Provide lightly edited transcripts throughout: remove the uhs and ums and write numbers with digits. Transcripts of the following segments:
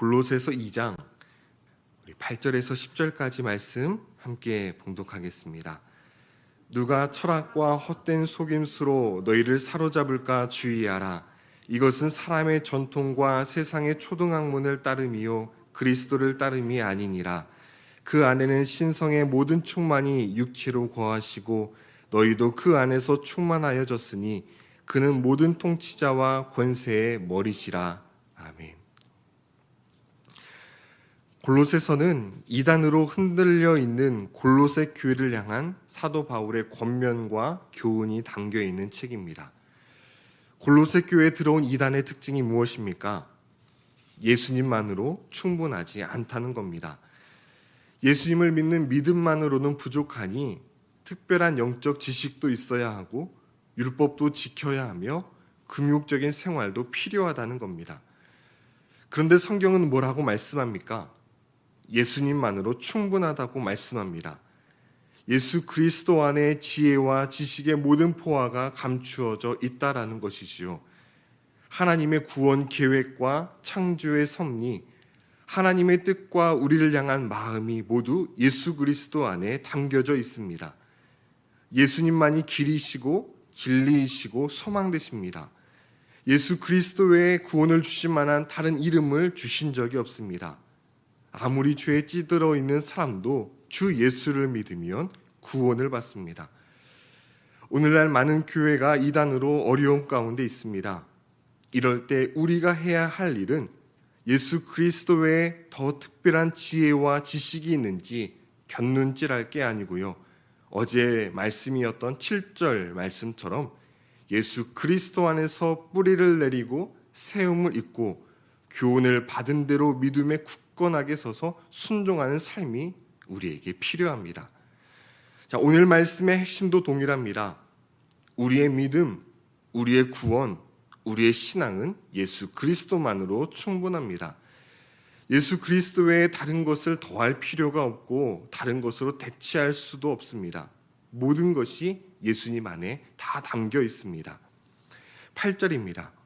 골로새서 2장 8절에서 10절까지 말씀 함께 봉독하겠습니다. 누가 철학과 헛된 속임수로 너희를 사로잡을까 주의하라. 이것은 사람의 전통과 세상의 초등학문을 따름이요 그리스도를 따름이 아니니라. 그 안에는 신성의 모든 충만이 육체로 거하시고 너희도 그 안에서 충만하여졌으니 그는 모든 통치자와 권세의 머리시라. 아멘. 골로새서는 이단으로 흔들려 있는 골로새 교회를 향한 사도 바울의 권면과 교훈이 담겨 있는 책입니다. 골로새 교회에 들어온 이단의 특징이 무엇입니까? 예수님만으로 충분하지 않다는 겁니다. 예수님을 믿는 믿음만으로는 부족하니 특별한 영적 지식도 있어야 하고 율법도 지켜야 하며 금욕적인 생활도 필요하다는 겁니다. 그런데 성경은 뭐라고 말씀합니까? 예수님만으로 충분하다고 말씀합니다. 예수 그리스도 안에 지혜와 지식의 모든 포화가 감추어져 있다라는 것이지요. 하나님의 구원 계획과 창조의 섭리, 하나님의 뜻과 우리를 향한 마음이 모두 예수 그리스도 안에 담겨져 있습니다. 예수님만이 길이시고 진리이시고 소망 되십니다. 예수 그리스도 외에 구원을 주실 만한 다른 이름을 주신 적이 없습니다. 아무리 죄에 찌들어 있는 사람도 주 예수를 믿으면 구원을 받습니다. 오늘날 많은 교회가 이단으로 어려움 가운데 있습니다. 이럴 때 우리가 해야 할 일은 예수 그리스도 외에 더 특별한 지혜와 지식이 있는지 견눈질할 게 아니고요. 어제 말씀이었던 7절 말씀처럼 예수 그리스도 안에서 뿌리를 내리고 세움을 입고 교훈을 받은 대로 믿음에 굳건하게 서서 순종하는 삶이 우리에게 필요합니다. 자, 오늘 말씀의 핵심도 동일합니다. 우리의 믿음, 우리의 구원, 우리의 신앙은 예수 그리스도만으로 충분합니다. 예수 그리스도 외에 다른 것을 더할 필요가 없고 다른 것으로 대체할 수도 없습니다. 모든 것이 예수님 안에 다 담겨 있습니다. 8절입니다.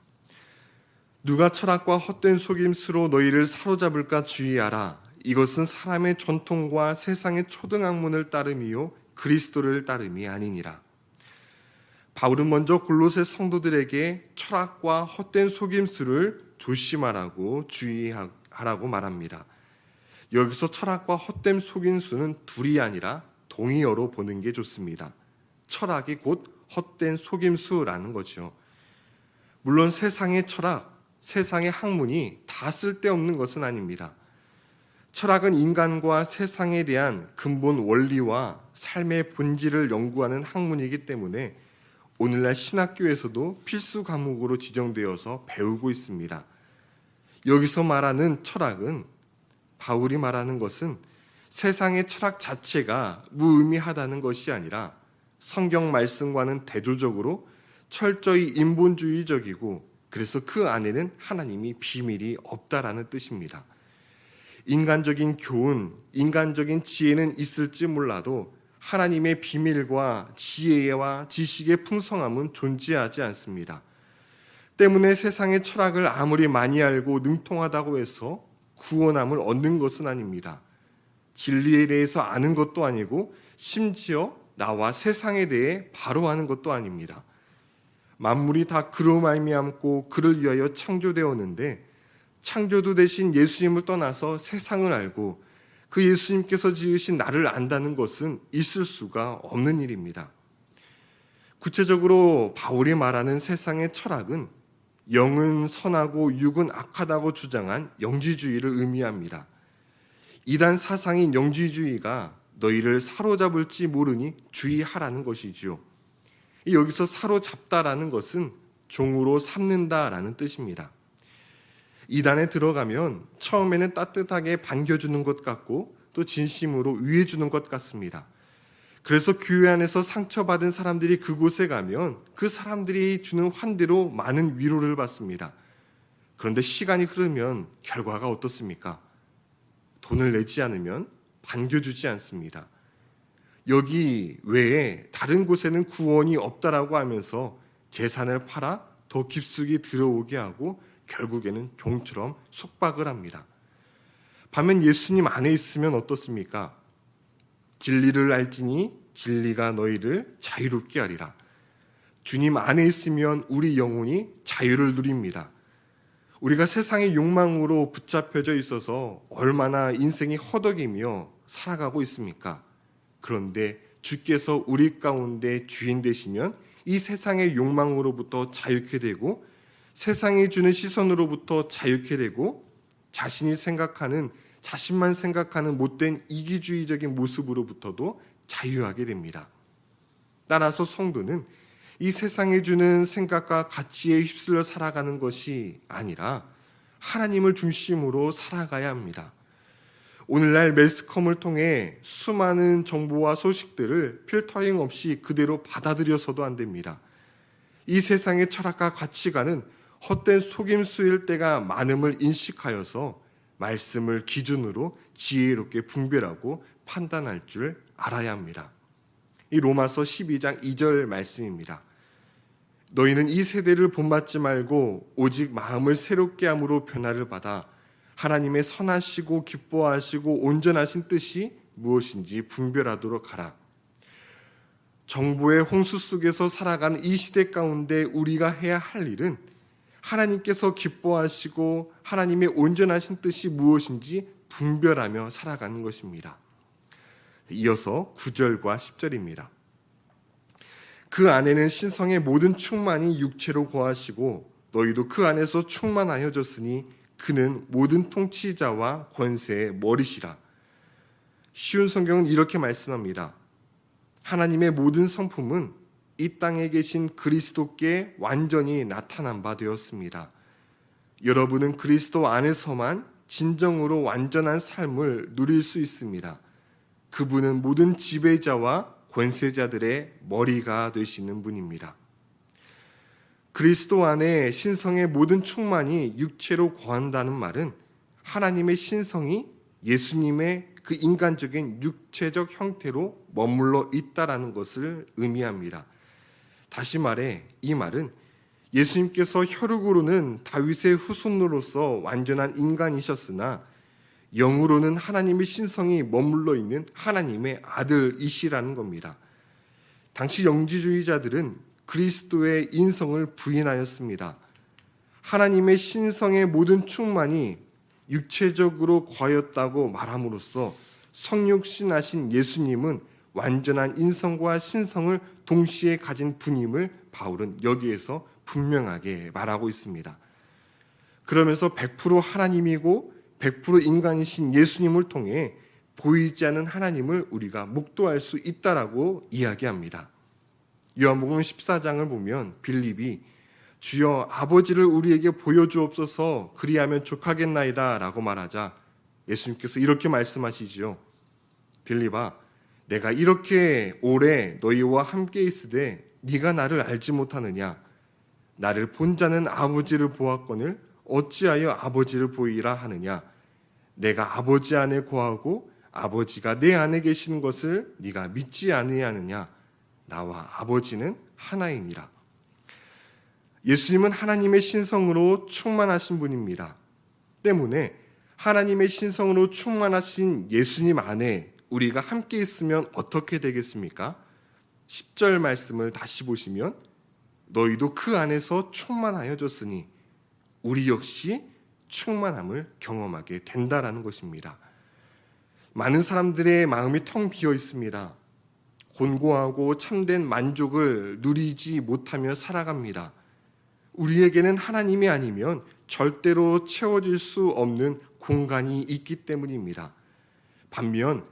누가 철학과 헛된 속임수로 너희를 사로잡을까 주의하라. 이것은 사람의 전통과 세상의 초등학문을 따름이요 그리스도를 따름이 아니니라. 바울은 먼저 골로새 성도들에게 철학과 헛된 속임수를 조심하라고 주의하라고 말합니다. 여기서 철학과 헛된 속임수는 둘이 아니라 동의어로 보는 게 좋습니다. 철학이 곧 헛된 속임수라는 거죠. 물론 세상의 철학, 세상의 학문이 다 쓸데없는 것은 아닙니다. 철학은 인간과 세상에 대한 근본 원리와 삶의 본질을 연구하는 학문이기 때문에 오늘날 신학교에서도 필수 과목으로 지정되어서 배우고 있습니다. 여기서 말하는 철학은, 바울이 말하는 것은 세상의 철학 자체가 무의미하다는 것이 아니라 성경 말씀과는 대조적으로 철저히 인본주의적이고 그래서 그 안에는 하나님이 비밀이 없다라는 뜻입니다. 인간적인 교훈, 인간적인 지혜는 있을지 몰라도 하나님의 비밀과 지혜와 지식의 풍성함은 존재하지 않습니다. 때문에 세상의 철학을 아무리 많이 알고 능통하다고 해서 구원함을 얻는 것은 아닙니다. 진리에 대해서 아는 것도 아니고 심지어 나와 세상에 대해 바로 아는 것도 아닙니다. 만물이 다 그로 말미암고 그를 위하여 창조되었는데 창조주 되신 예수님을 떠나서 세상을 알고 그 예수님께서 지으신 나를 안다는 것은 있을 수가 없는 일입니다. 구체적으로 바울이 말하는 세상의 철학은 영은 선하고 육은 악하다고 주장한 영지주의를 의미합니다. 이단 사상인 영지주의가 너희를 사로잡을지 모르니 주의하라는 것이지요. 여기서 사로잡다라는 것은 종으로 삼는다라는 뜻입니다. 이단에 들어가면 처음에는 따뜻하게 반겨주는 것 같고 또 진심으로 위해주는 것 같습니다. 그래서 교회 안에서 상처받은 사람들이 그곳에 가면 그 사람들이 주는 환대로 많은 위로를 받습니다. 그런데 시간이 흐르면 결과가 어떻습니까? 돈을 내지 않으면 반겨주지 않습니다. 여기 외에 다른 곳에는 구원이 없다라고 하면서 재산을 팔아 더 깊숙이 들어오게 하고 결국에는 종처럼 속박을 합니다. 반면 예수님 안에 있으면 어떻습니까? 진리를 알지니 진리가 너희를 자유롭게 하리라. 주님 안에 있으면 우리 영혼이 자유를 누립니다. 우리가 세상의 욕망으로 붙잡혀져 있어서 얼마나 인생이 허덕이며 살아가고 있습니까? 그런데 주께서 우리 가운데 주인 되시면 이 세상의 욕망으로부터 자유케 되고 세상이 주는 시선으로부터 자유케 되고 자신만 생각하는 못된 이기주의적인 모습으로부터도 자유하게 됩니다. 따라서 성도는 이 세상이 주는 생각과 가치에 휩쓸려 살아가는 것이 아니라 하나님을 중심으로 살아가야 합니다. 오늘날 매스컴을 통해 수많은 정보와 소식들을 필터링 없이 그대로 받아들여서도 안 됩니다. 이 세상의 철학과 가치관은 헛된 속임수일 때가 많음을 인식하여서 말씀을 기준으로 지혜롭게 분별하고 판단할 줄 알아야 합니다. 이 로마서 12장 2절 말씀입니다. 너희는 이 세대를 본받지 말고 오직 마음을 새롭게 함으로 변화를 받아 하나님의 선하시고 기뻐하시고 온전하신 뜻이 무엇인지 분별하도록 하라. 정보의 홍수 속에서 살아가는 이 시대 가운데 우리가 해야 할 일은 하나님께서 기뻐하시고 하나님의 온전하신 뜻이 무엇인지 분별하며 살아가는 것입니다. 이어서 9절과 10절입니다. 그 안에는 신성의 모든 충만이 육체로 거하시고 너희도 그 안에서 충만하여졌으니 그는 모든 통치자와 권세의 머리시라. 쉬운 성경은 이렇게 말씀합니다. 하나님의 모든 성품은 이 땅에 계신 그리스도께 완전히 나타난 바 되었습니다. 여러분은 그리스도 안에서만 진정으로 완전한 삶을 누릴 수 있습니다. 그분은 모든 지배자와 권세자들의 머리가 되시는 분입니다. 그리스도 안에 신성의 모든 충만이 육체로 거한다는 말은 하나님의 신성이 예수님의 그 인간적인 육체적 형태로 머물러 있다라는 것을 의미합니다. 다시 말해 이 말은 예수님께서 혈육으로는 다윗의 후손으로서 완전한 인간이셨으나 영으로는 하나님의 신성이 머물러 있는 하나님의 아들이시라는 겁니다. 당시 영지주의자들은 그리스도의 인성을 부인하였습니다. 하나님의 신성의 모든 충만이 육체적으로 거하였다고 말함으로써 성육신하신 예수님은 완전한 인성과 신성을 동시에 가진 분임을 바울은 여기에서 분명하게 말하고 있습니다. 그러면서 100% 하나님이고 100% 인간이신 예수님을 통해 보이지 않는 하나님을 우리가 목도할 수 있다라고 이야기합니다. 요한복음 14장을 보면 빌립이 주여 아버지를 우리에게 보여주옵소서 그리하면 족하겠나이다 라고 말하자 예수님께서 이렇게 말씀하시지요. 빌립아 내가 이렇게 오래 너희와 함께 있으되 네가 나를 알지 못하느냐. 나를 본 자는 아버지를 보았거늘 어찌하여 아버지를 보이라 하느냐. 내가 아버지 안에 거하고 아버지가 내 안에 계시는 것을 네가 믿지 아니하느냐. 나와 아버지는 하나이니라. 예수님은 하나님의 신성으로 충만하신 분입니다. 때문에 하나님의 신성으로 충만하신 예수님 안에 우리가 함께 있으면 어떻게 되겠습니까? 10절 말씀을 다시 보시면 너희도 그 안에서 충만하여졌으니 우리 역시 충만함을 경험하게 된다라는 것입니다. 많은 사람들의 마음이 텅 비어 있습니다. 곤고하고 참된 만족을 누리지 못하며 살아갑니다. 우리에게는 하나님이 아니면 절대로 채워질 수 없는 공간이 있기 때문입니다. 반면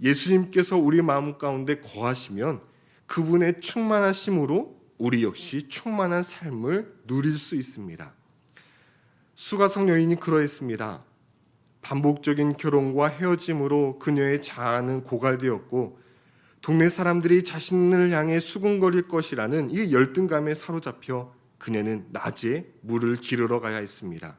예수님께서 우리 마음 가운데 거하시면 그분의 충만하심으로 우리 역시 충만한 삶을 누릴 수 있습니다. 수가성 여인이 그러했습니다. 반복적인 결혼과 헤어짐으로 그녀의 자아는 고갈되었고 동네 사람들이 자신을 향해 수군거릴 것이라는 이 열등감에 사로잡혀 그녀는 낮에 물을 기르러 가야 했습니다.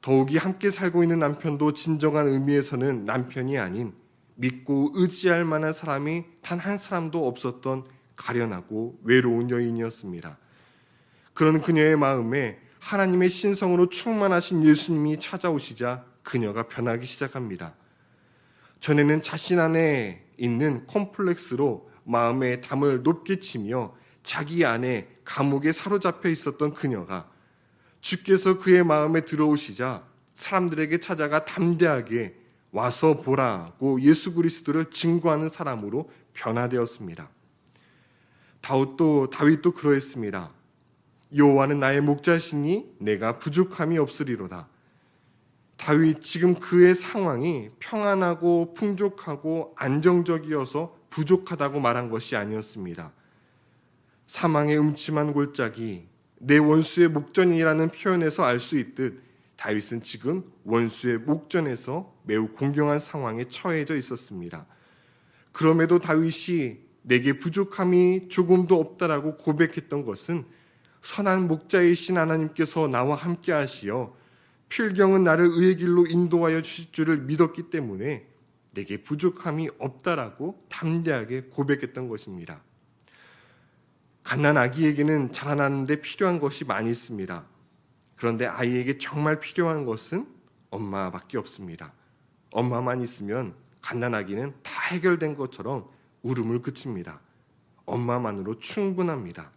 더욱이 함께 살고 있는 남편도 진정한 의미에서는 남편이 아닌 믿고 의지할 만한 사람이 단 한 사람도 없었던 가련하고 외로운 여인이었습니다. 그런 그녀의 마음에 하나님의 신성으로 충만하신 예수님이 찾아오시자 그녀가 변하기 시작합니다. 전에는 자신 안에 있는 콤플렉스로 마음의 담을 높게 치며 자기 안에 감옥에 사로잡혀 있었던 그녀가 주께서 그의 마음에 들어오시자 사람들에게 찾아가 담대하게 와서 보라고 예수 그리스도를 증거하는 사람으로 변화되었습니다. 다윗도 그러했습니다. 여호와는 나의 목자시니 내가 부족함이 없으리로다. 다윗 지금 그의 상황이 평안하고 풍족하고 안정적이어서 부족하다고 말한 것이 아니었습니다. 사망의 음침한 골짜기, 내 원수의 목전이라는 표현에서 알 수 있듯 다윗은 지금 원수의 목전에서 매우 공경한 상황에 처해져 있었습니다. 그럼에도 다윗이 내게 부족함이 조금도 없다라고 고백했던 것은 선한 목자이신 하나님께서 나와 함께 하시어 필경은 나를 의의 길로 인도하여 주실 줄을 믿었기 때문에 내게 부족함이 없다라고 담대하게 고백했던 것입니다. 갓난 아기에게는 자라나는데 필요한 것이 많이 있습니다. 그런데 아이에게 정말 필요한 것은 엄마밖에 없습니다. 엄마만 있으면 갓난 아기는 다 해결된 것처럼 울음을 그칩니다. 엄마만으로 충분합니다.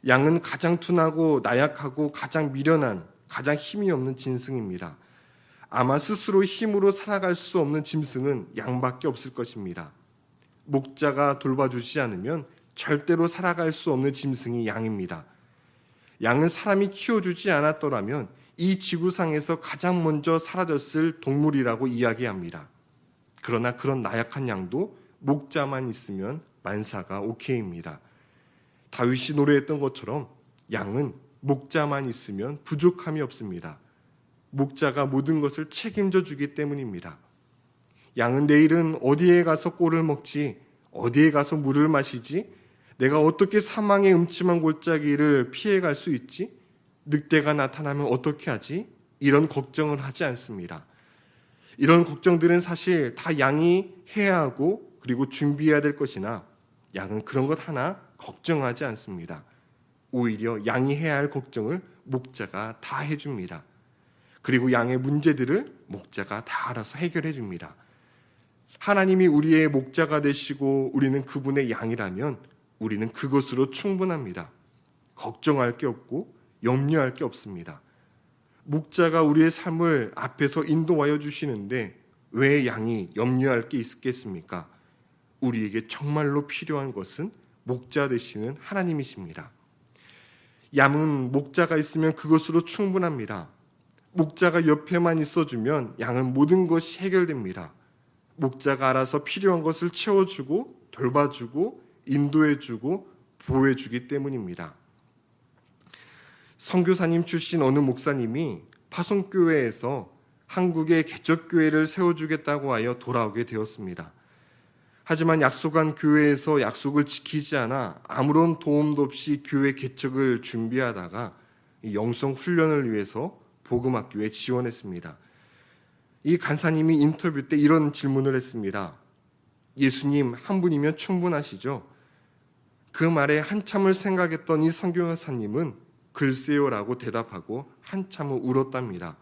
양은 가장 둔하고 나약하고 가장 미련한, 가장 힘이 없는 짐승입니다. 아마 스스로 힘으로 살아갈 수 없는 짐승은 양밖에 없을 것입니다. 목자가 돌봐주지 않으면 절대로 살아갈 수 없는 짐승이 양입니다. 양은 사람이 키워주지 않았더라면 이 지구상에서 가장 먼저 사라졌을 동물이라고 이야기합니다. 그러나 그런 나약한 양도 목자만 있으면 만사가 오케이입니다. 다윗이 노래했던 것처럼 양은 목자만 있으면 부족함이 없습니다. 목자가 모든 것을 책임져 주기 때문입니다. 양은 내일은 어디에 가서 꼴을 먹지, 어디에 가서 물을 마시지, 내가 어떻게 사망의 음침한 골짜기를 피해갈 수 있지, 늑대가 나타나면 어떻게 하지, 이런 걱정을 하지 않습니다. 이런 걱정들은 사실 다 양이 해야 하고 그리고 준비해야 될 것이나 양은 그런 것 하나 걱정하지 않습니다. 오히려 양이 해야 할 걱정을 목자가 다 해줍니다. 그리고 양의 문제들을 목자가 다 알아서 해결해 줍니다. 하나님이 우리의 목자가 되시고 우리는 그분의 양이라면 우리는 그것으로 충분합니다. 걱정할 게 없고 염려할 게 없습니다. 목자가 우리의 삶을 앞에서 인도하여 주시는데 왜 양이 염려할 게 있겠습니까? 우리에게 정말로 필요한 것은 목자 되시는 하나님이십니다. 양은 목자가 있으면 그것으로 충분합니다. 목자가 옆에만 있어주면 양은 모든 것이 해결됩니다. 목자가 알아서 필요한 것을 채워주고 돌봐주고 인도해주고 보호해주기 때문입니다. 선교사님 출신 어느 목사님이 파송교회에서 한국의 개척교회를 세워주겠다고 하여 돌아오게 되었습니다. 하지만 약속한 교회에서 약속을 지키지 않아 아무런 도움도 없이 교회 개척을 준비하다가 영성 훈련을 위해서 복음학교에 지원했습니다. 이 간사님이 인터뷰 때 이런 질문을 했습니다. 예수님 한 분이면 충분하시죠? 그 말에 한참을 생각했던 이 선교사님은 글쎄요라고 대답하고 한참을 울었답니다.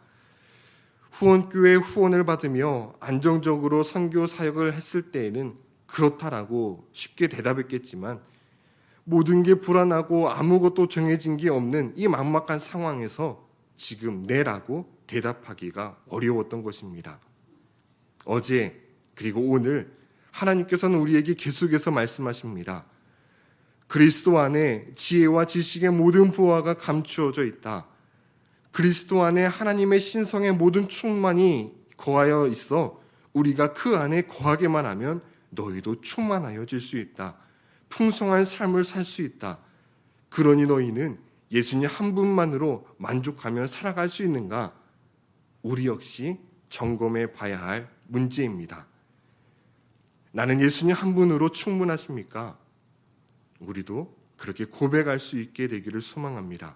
후원교회 후원을 받으며 안정적으로 선교 사역을 했을 때에는 그렇다라고 쉽게 대답했겠지만 모든 게 불안하고 아무것도 정해진 게 없는 이 막막한 상황에서 지금 네라고 대답하기가 어려웠던 것입니다. 어제 그리고 오늘 하나님께서는 우리에게 계속해서 말씀하십니다. 그리스도 안에 지혜와 지식의 모든 보화가 감추어져 있다. 그리스도 안에 하나님의 신성의 모든 충만이 거하여 있어 우리가 그 안에 거하게만 하면 너희도 충만하여질 수 있다. 풍성한 삶을 살 수 있다. 그러니 너희는 예수님 한 분만으로 만족하며 살아갈 수 있는가? 우리 역시 점검해 봐야 할 문제입니다. 나는 예수님 한 분으로 충분하십니까? 우리도 그렇게 고백할 수 있게 되기를 소망합니다.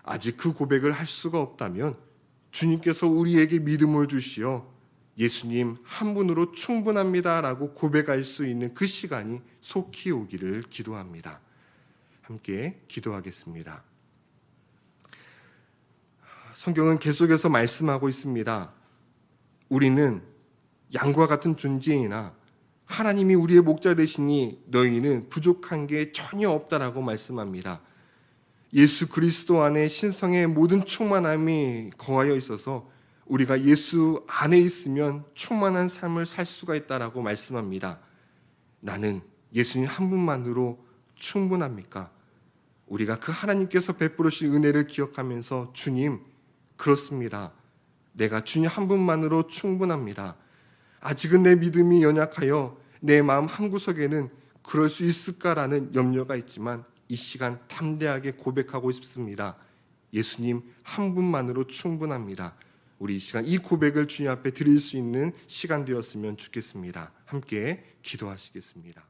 아직 그 고백을 할 수가 없다면 주님께서 우리에게 믿음을 주시어 예수님 한 분으로 충분합니다라고 고백할 수 있는 그 시간이 속히 오기를 기도합니다. 함께 기도하겠습니다. 성경은 계속해서 말씀하고 있습니다. 우리는 양과 같은 존재이나 하나님이 우리의 목자 되시니 너희는 부족한 게 전혀 없다라고 말씀합니다. 예수 그리스도 안에 신성의 모든 충만함이 거하여 있어서 우리가 예수 안에 있으면 충만한 삶을 살 수가 있다라고 말씀합니다. 나는 예수님 한 분만으로 충분합니까? 우리가 그 하나님께서 베풀으신 은혜를 기억하면서 주님, 그렇습니다. 내가 주님 한 분만으로 충분합니다. 아직은 내 믿음이 연약하여 내 마음 한구석에는 그럴 수 있을까라는 염려가 있지만 이 시간 담대하게 고백하고 싶습니다. 예수님 한 분만으로 충분합니다. 우리 이 시간 이 고백을 주님 앞에 드릴 수 있는 시간 되었으면 좋겠습니다. 함께 기도하시겠습니다.